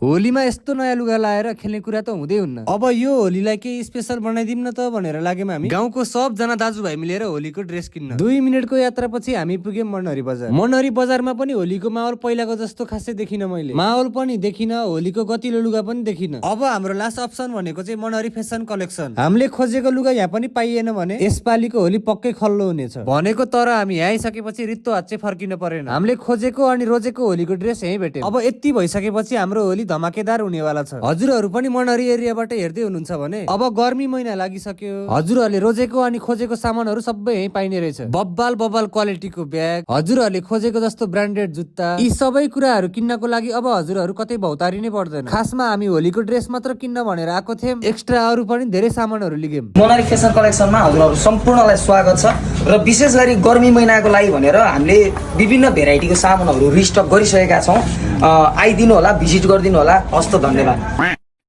होलीमा यस्तो नयाँ लुगा लाएर खेल्ने कुरा त हुँदै हुन्न। अब यो होलीलाई केही स्पेशल बनाइदिउँ न त भनेर लाग्यौँ हामी। गाउँको सबजना दाजुभाइ मिलेर होलीको ड्रेस किन्न 2 मिनटको यात्रापछि हामी पुग्यौँ मनहरी बजार। मनहरी बजारमा पनि होलीको माहौल पहिलाको जस्तो खासै देखिन मैले। माहौल पनि देखिन, होलीको गतिलो लुगा पनि देखिन। अब हाम्रो लास्ट अप्सन भनेको चाहिँ मनहरी फेसन कलेक्सन। हामीले खोजेको लुगा यहाँ पनि पाइएन भने यसपालिको होली पक्कै खल्लो हुनेछ भनेको। तर हामी यहाँ आइसकेपछि रित्तो हात चाहिँ फर्किन परेन। हामीले खोजेको अनि रोजेको होलीको ड्रेस यहीँ भेट्यौँ। अब यति भइसकेपछि हाम्रो होली धमाकेदार हुनेवाला छ। हजुरहरू पनि मनहरी एरियाबाट हेर्दै हुनुहुन्छ भने अब गर्मी महिना लागिसक्यो। हजुरहरूले रोजेको अनि खोजेको सामानहरू सबै यहीँ पाइने रहेछ। बब्बाल बब्बाल क्वालिटीको ब्याग, हजुरहरूले खोजेको जस्तो ब्रान्डेड जुत्ता, यी सबै कुराहरू किन्नको लागि अब हजुरहरू कतै भौतारिनै पर्दैन। खासमा हामी होलीको ड्रेस मात्र किन्न भनेर आएको थियौँ, एक्स्ट्रा अरू पनि धेरै सामानहरू लिग्यौँ। मनहरी फेसन कलेक्सनमा हजुरहरू सम्पूर्णलाई स्वागत छ र विशेष गरी गर्मी महिनाको लागि भनेर हामीले विभिन्न भेराइटीको सामानहरू रिस्टक गरिसकेका छौँ। आइदिनु होला, भिजिट गरिदिनु होला। हस्त धन्यवाद।